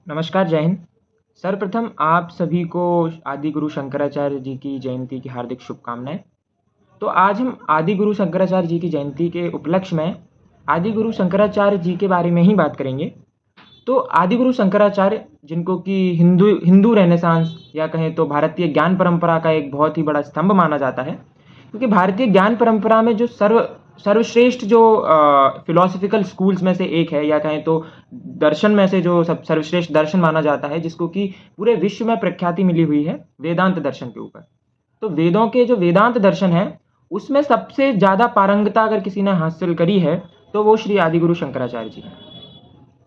नमस्कार, जय हिंद। सर्वप्रथम आप सभी को आदि गुरु शंकराचार्य जी की जयंती की हार्दिक शुभकामनाएँ। तो आज हम आदि गुरु शंकराचार्य जी की जयंती के उपलक्ष्य में आदि गुरु शंकराचार्य जी के बारे में ही बात करेंगे। तो आदि गुरु शंकराचार्य जिनको कि हिंदू हिंदू रेनेसांस या कहें तो भारतीय ज्ञान परंपरा का एक बहुत ही बड़ा स्तंभ माना जाता है। क्योंकि भारतीय ज्ञान परंपरा में जो सर्वश्रेष्ठ जो फिलॉसफिकल स्कूल्स में से एक है या कहें तो दर्शन में से जो सब सर्वश्रेष्ठ दर्शन माना जाता है, जिसको कि पूरे विश्व में प्रख्याति मिली हुई है वेदांत दर्शन के ऊपर। तो वेदों के जो वेदांत दर्शन है, उसमें सबसे ज़्यादा पारंगता अगर किसी ने हासिल करी है, तो वो श्री आदिगुरु शंकराचार्य जी हैं।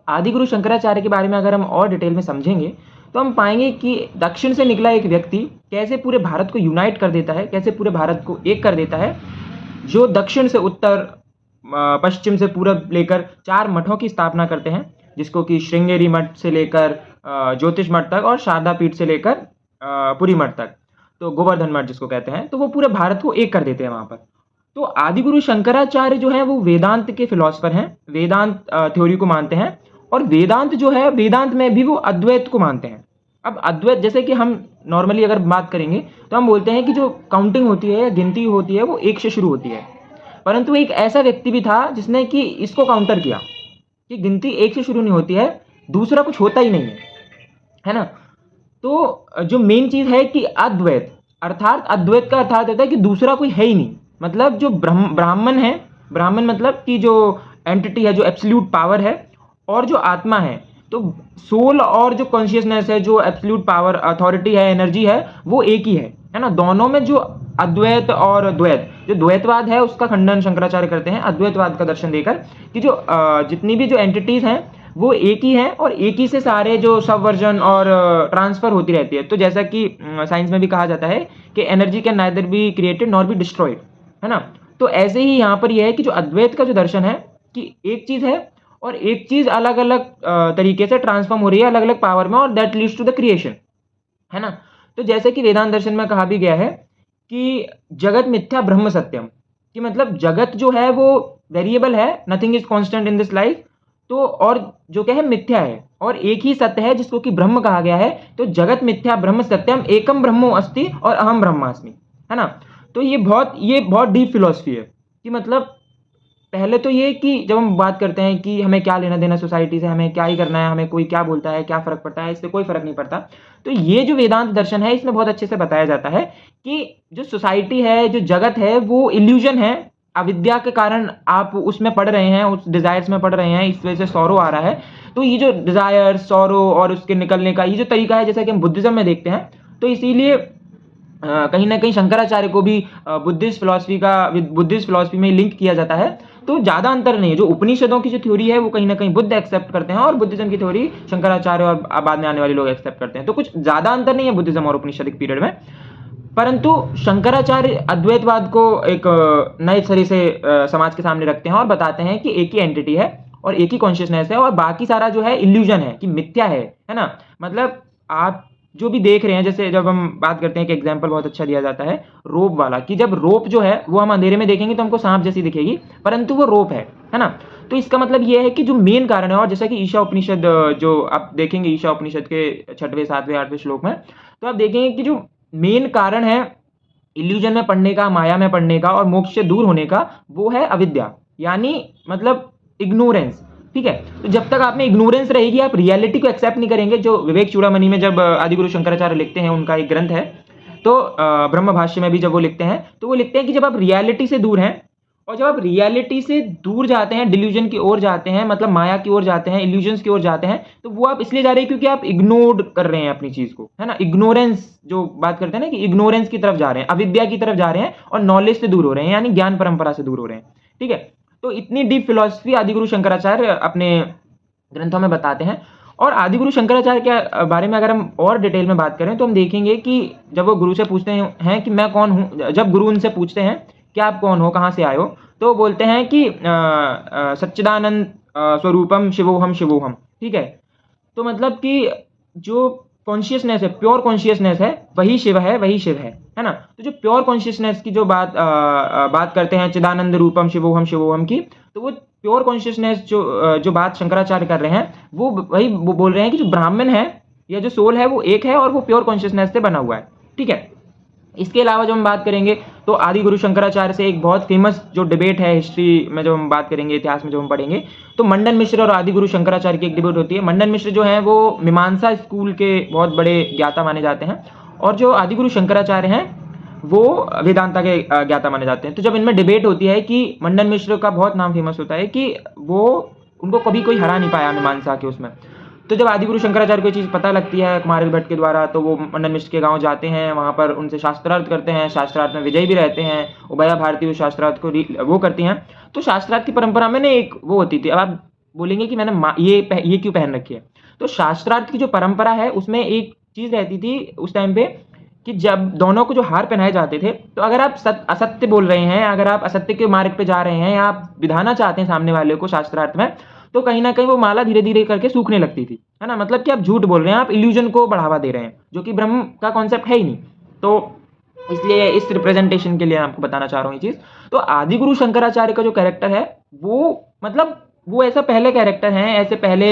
आदिगुरु शंकराचार्य के बारे में अगर हम और डिटेल में समझेंगे, तो हम पाएंगे कि दक्षिण से निकला एक व्यक्ति कैसे पूरे भारत को यूनाइट कर देता है, कैसे पूरे भारत को एक कर देता है। जो दक्षिण से उत्तर, पश्चिम से पूरब लेकर 4 मठों की स्थापना करते हैं, जिसको कि श्रृंगेरी मठ से लेकर ज्योतिष मठ तक और शारदा पीठ से लेकर पुरी मठ तक, तो गोवर्धन मठ जिसको कहते हैं, तो वो पूरे भारत को एक कर देते हैं वहाँ पर। तो आदिगुरु शंकराचार्य जो है वो वेदांत के फिलोसफर हैं, वेदांत थ्योरी को मानते हैं। और वेदांत जो है, वेदांत में भी वो अद्वैत को मानते हैं। अब अद्वैत, जैसे कि हम नॉर्मली अगर बात करेंगे तो हम बोलते हैं कि जो काउंटिंग होती है, गिनती होती है, वो 1 से शुरू होती है। परंतु एक ऐसा व्यक्ति भी था जिसने कि इसको काउंटर किया कि गिनती 1 से शुरू नहीं होती है, दूसरा कुछ होता ही नहीं है ना? तो जो मेन चीज है कि अद्वैत, अर्थात अद्वैत का अर्थात होता है कि दूसरा कोई है ही नहीं। मतलब जो ब्राह्मण है, ब्राह्मण मतलब कि जो एंटिटी है, जो एब्सोल्यूट पावर है, और जो आत्मा है, तो सोल और जो कॉन्शियसनेस है, जो एब्सोल्यूट पावर, अथॉरिटी है, एनर्जी है, वो एक ही है ना? दोनों में जो अद्वैत और द्वैत, जो द्वैतवाद है उसका खंडन शंकराचार्य करते हैं अद्वैतवाद का दर्शन देकर, कि जो जितनी भी जो एंटिटीज हैं वो एक ही है और एक ही से सारे जो सबवर्जन और ट्रांसफर होती रहती है। तो जैसा कि साइंस में भी कहा जाता है कि energy can neither be created nor be destroyed, है ना? तो ऐसे ही यहाँ पर यह है कि जो अद्वैत का जो दर्शन है कि एक चीज है और एक चीज अलग अलग तरीके से ट्रांसफॉर्म हो रही है अलग अलग पावर में, और that leads to the creation, है ना? तो जैसे कि वेदांत दर्शन में कहा भी गया है कि जगत मिथ्या ब्रह्म सत्यम, कि मतलब जगत जो है वो वेरिएबल है, nothing is constant in this life. तो और जो क्या है, मिथ्या है, और एक ही सत्य है जिसको कि ब्रह्म कहा गया है। तो जगत मिथ्या ब्रह्म सत्यम एकम ब्रह्मो अस्ति और अहम ब्रह्मास्मि, है ना? तो ये बहुत डीप फिलॉसफी है कि मतलब पहले तो ये कि जब हम बात करते हैं कि हमें क्या लेना देना सोसाइटी से, हमें क्या ही करना है, हमें कोई क्या बोलता है, क्या फर्क पड़ता है, इससे कोई फर्क नहीं पड़ता। तो ये जो वेदांत दर्शन है, इसमें बहुत अच्छे से बताया जाता है कि जो सोसाइटी है, जो जगत है, वो इल्यूजन है। अविद्या के कारण आप उसमें पढ़ रहे हैं, उस डिजायर्स में पढ़ रहे हैं, इस वजह से सौरो आ रहा है। तो ये जो डिजायर, सौरो और उसके निकलने का ये जो तरीका है, जैसा कि हम बुद्धिज्म में देखते हैं, तो इसीलिए कहीं ना कहीं शंकराचार्य को भी बुद्धिस्ट फिलॉसफी में लिंक किया जाता है। तो ज्यादा अंतर नहीं है। जो उपनिषदों की जो थ्योरी है वो कहीं ना कहीं बुद्ध एक्सेप्ट करते हैं, और बुद्धिज्म की थ्योरी शंकराचार्य और बाद में आने वाले लोग एक्सेप्ट करते हैं। तो कुछ ज्यादा अंतर नहीं है बुद्धिज्म और उपनिषदिक पीरियड में। परंतु शंकराचार्य अद्वैतवाद को एक नए सिरे से समाज के सामने रखते हैं और बताते हैं कि एक ही एंटिटी है और एक ही कॉन्शियसनेस है, और बाकी सारा जो है इल्यूजन है, कि मिथ्या है ना? मतलब आप जो भी देख रहे हैं, जैसे जब हम बात करते हैं कि एग्जाम्पल बहुत अच्छा दिया जाता है रोप वाला, कि जब रोप जो है वो हम अंधेरे में देखेंगे तो हमको सांप जैसी दिखेगी, परंतु वो रोप है ना? तो इसका मतलब ये है कि जो मेन कारण है, और जैसा कि ईशा उपनिषद, जो आप देखेंगे ईशा उपनिषद के 6वें 7वें 8वें श्लोक में, तो आप देखेंगे कि जो मेन कारण है इल्यूजन में पढ़ने का, माया में पढ़ने का और मोक्ष से दूर होने का, वो है अविद्या, यानी मतलब इग्नोरेंस। ठीक है? तो जब तक आप में इग्नोरेंस रहेगी, आप रियलिटी को एक्सेप्ट नहीं करेंगे। जो विवेक चूड़ामणि में जब आदिगुरु शंकराचार्य लिखते हैं, उनका एक ग्रंथ है, तो ब्रह्म भाष्य में भी जब वो लिखते हैं, तो वो लिखते हैं कि जब आप रियलिटी से दूर हैं, और जब आप रियलिटी से दूर जाते हैं, डिल्यूजन की ओर जाते हैं, मतलब माया की ओर जाते हैं, इल्यूजन्स की ओर जाते हैं, तो वो आप इसलिए जा रहे हैं क्योंकि आप इग्नोर कर रहे हैं अपनी चीज को, है ना? इग्नोरेंस जो बात करते हैं ना, कि इग्नोरेंस की तरफ जा रहे हैं, अविद्या की तरफ जा रहे हैं, और नॉलेज से दूर हो रहे हैं, यानी ज्ञान परंपरा से दूर हो रहे हैं। ठीक है? तो इतनी डीप फिलॉसफी आदिगुरु शंकराचार्य अपने ग्रंथों में बताते हैं। और आदिगुरु शंकराचार्य के बारे में अगर हम और डिटेल में बात करें, तो हम देखेंगे कि जब वो गुरु से पूछते हैं कि मैं कौन हूँ, जब गुरु उनसे पूछते हैं कि आप कौन हो, कहाँ से आए हो, तो वो बोलते हैं कि सच्चिदानंद स्वरूपम शिवोहम शिवोहम। ठीक है? तो मतलब कि जो कॉन्शियसनेस है, प्योर कॉन्शियसनेस है, वही शिव है, वही शिव है ना? तो जो प्योर कॉन्शियसनेस की जो बात करते हैं, चिदानंद रूपम शिवोहम शिवोहम की, तो वो प्योर कॉन्शियसनेस जो बात शंकराचार्य कर रहे हैं वो वही वो बोल रहे हैं कि जो ब्राह्मण है या जो सोल है वो एक है और वो प्योर कॉन्शियसनेस से बना हुआ है। ठीक है, इसके अलावा जब हम बात करेंगे तो आदि गुरु शंकराचार्य से एक बहुत फेमस जो डिबेट है हिस्ट्री में, जब हम बात करेंगे इतिहास में जब हम पढ़ेंगे, तो मंडन मिश्र और आदि गुरु शंकराचार्य की एक डिबेट होती है। मंडन मिश्र जो है वो मीमांसा स्कूल के बहुत बड़े ज्ञाता माने जाते हैं और जो आदि गुरु शंकराचार्य हैं वो वेदांता के ज्ञाता माने जाते हैं। तो जब इनमें डिबेट होती है कि मंडन मिश्र का बहुत नाम फेमस होता है कि वो उनको कभी कोई हरा नहीं पाया मीमांसा के उसमें। तो जब आदि गुरु शंकराचार्य को ये चीज़ पता लगती है कुमारिल भट्ट के द्वारा, तो वो मंडन मिश्र के गांव जाते हैं, वहां पर उनसे शास्त्रार्थ करते हैं, शास्त्रार्थ में विजयी भी रहते हैं, उभया भारती उस शास्त्रार्थ को वो करती हैं। तो शास्त्रार्थ की परंपरा में ना एक वो होती थी, अब आप बोलेंगे कि मैंने ये क्यों पहन रखी है, तो शास्त्रार्थ की जो परंपरा है उसमें एक चीज़ रहती थी उस टाइम पे कि जब दोनों को जो हार पहनाए जाते थे, तो अगर आप असत्य बोल रहे हैं, अगर आप असत्य के मार्ग पे जा रहे हैं या आप विधाना चाहते हैं सामने वाले को शास्त्रार्थ में, तो कहीं ना कहीं वो माला धीरे धीरे करके सूखने लगती थी, है ना। मतलब कि आप झूठ बोल रहे हैं, आप इल्यूजन को बढ़ावा दे रहे हैं, जो कि ब्रह्म का कॉन्सेप्ट है ही नहीं। तो इसलिए इस रिप्रेजेंटेशन के लिए आपको बताना चाह रहा हूँ ये चीज़। तो आदि गुरु शंकराचार्य का जो कैरेक्टर है वो मतलब वो ऐसा पहले कैरेक्टर हैं, ऐसे पहले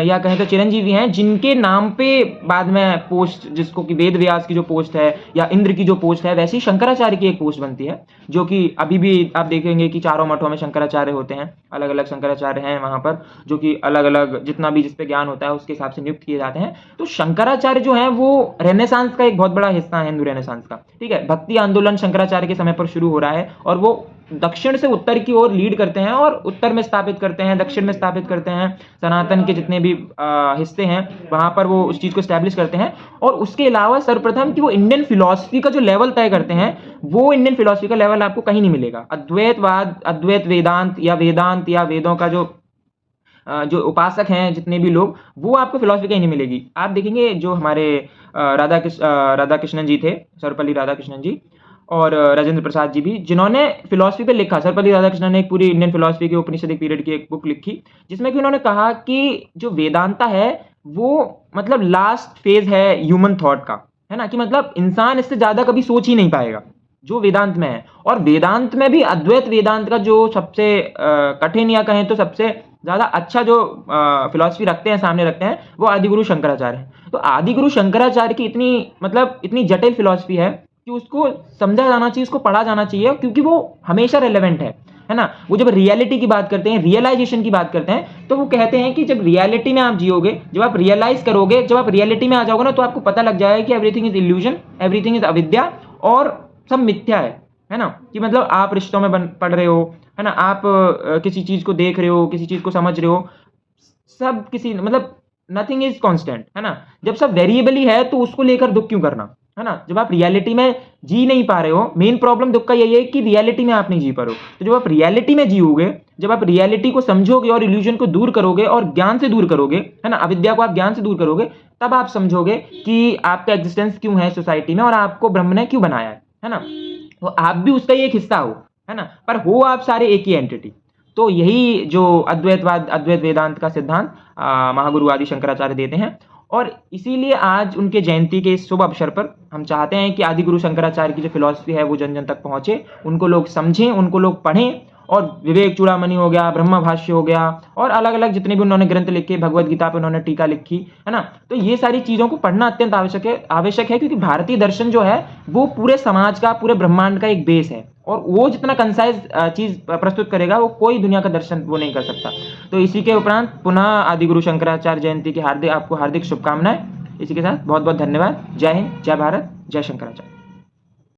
या कहें तो चिरंजीवी हैं जिनके नाम पे बाद में पोस्ट, जिसको कि वेद व्यास की जो पोस्ट है या इंद्र की जो पोस्ट है, वैसे ही शंकराचार्य की एक पोस्ट बनती है, जो कि अभी भी आप देखेंगे कि चारों मठों में शंकराचार्य होते हैं, अलग अलग शंकराचार्य हैं वहाँ पर, जो कि अलग अलग जितना भी जिस पे ज्ञान होता है उसके हिसाब से नियुक्त किए जाते हैं। तो शंकराचार्य जो है वो रेनेसांस का एक बहुत बड़ा हिस्सा है, हिंदू रेनेसांस का। ठीक है, भक्ति आंदोलन शंकराचार्य के समय पर शुरू हो रहा है और वो दक्षिण से उत्तर की ओर लीड करते हैं और उत्तर में स्थापित करते हैं, दक्षिण में स्थापित करते हैं, सनातन के जितने भी हिस्से हैं वहां पर वो उस चीज को स्टैब्लिश करते हैं। और उसके अलावा सर्वप्रथम कि वो इंडियन फिलॉसफी का जो लेवल तय करते हैं, वो इंडियन फिलॉसफी का लेवल आपको कहीं नहीं मिलेगा। अद्वैतवाद, अद्वैत वेदांत या वेदों का जो उपासक हैं जितने भी लोग, वो आपको फिलॉसफी कहीं नहीं मिलेगी। आप देखेंगे जो हमारे राधा कृष्णन जी थे, सर्वपल्ली राधाकृष्णन जी और राजेंद्र प्रसाद जी भी, जिन्होंने फिलॉसफी पे लिखा। सर्वपल्ली राधाकृष्णन ने एक पूरी इंडियन फिलॉसफी के उपनिषदिक पीरियड की एक बुक लिखी, जिसमें कि उन्होंने कहा कि जो वेदांता है वो मतलब लास्ट फेज है ह्यूमन थॉट का, है ना, कि मतलब इंसान इससे ज्यादा कभी सोच ही नहीं पाएगा जो वेदांत में है। और वेदांत में भी अद्वैत वेदांत का जो सबसे कठिन या कहें तो सबसे ज्यादा अच्छा जो फिलॉसफी रखते हैं, सामने रखते हैं, वो आदिगुरु शंकराचार्य है। तो आदिगुरु शंकराचार्य की इतनी जटिल फिलॉसफी है कि उसको समझा जाना चाहिए, उसको पढ़ा जाना चाहिए, क्योंकि वो हमेशा रेलेवेंट है ना। वो जब रियलिटी की बात करते हैं, रियलाइजेशन की बात करते हैं, तो वो कहते हैं कि जब रियलिटी में आप जियोगे, जब आप रियलाइज करोगे, जब आप रियलिटी में आ जाओगे ना, तो आपको पता लग जाएगा कि everything is illusion, everything is अविद्या और सब मिथ्या है ना। कि मतलब आप रिश्तों में पढ़ रहे हो, है ना, आप किसी चीज को देख रहे हो, किसी चीज को समझ रहे हो, सब किसी मतलब नथिंग इज कांस्टेंट, है ना। जब सब वेरिएबल ही है तो उसको लेकर दुख क्यों करना, है ना। जब आप रियलिटी में जी नहीं पा रहे हो, मेन प्रॉब्लम दुख का यही है कि रियलिटी में आप नहीं जी पा रहे हो। तो जब आप रियलिटी में जियोगे, जब आप रियलिटी को समझोगे और इल्यूजन को दूर करोगे और ज्ञान से दूर करोगे, है ना, अविद्या को आप ज्ञान से दूर करोगे, तब आप समझोगे कि आपका एग्जिस्टेंस क्यों है सोसाइटी में और आपको ब्रह्म ने क्यों बनाया है ना। तो आप भी उसका ही एक हिस्सा हो, है ना, पर हो आप सारे एक ही एंटिटी। तो यही जो अद्वैत वेदांत का सिद्धांत महागुरु आदि शंकराचार्य देते हैं। और इसीलिए आज उनके जयंती के इस शुभ अवसर पर हम चाहते हैं कि आदि गुरु शंकराचार्य की जो फिलॉसफी है वो जन जन तक पहुंचे, उनको लोग समझें, उनको लोग पढ़ें। और विवेक चूड़ामणि हो गया, ब्रह्म भाष्य हो गया, और अलग अलग जितने भी उन्होंने ग्रंथ लिखे, भगवद गीता पे उन्होंने टीका लिखी, है ना। तो ये सारी चीजों को पढ़ना अत्यंत आवश्यक है, क्योंकि भारतीय दर्शन जो है वो पूरे समाज का, पूरे ब्रह्मांड का एक बेस है, और वो जितना कंसाइज चीज प्रस्तुत करेगा वो कोई दुनिया का दर्शन वो नहीं कर सकता। तो इसी के उपरांत पुनः आदि गुरु शंकराचार्य जयंती की आपको हार्दिक शुभकामनाएं। इसी के साथ बहुत बहुत धन्यवाद। जय हिंद, जय भारत, जय शंकराचार्य।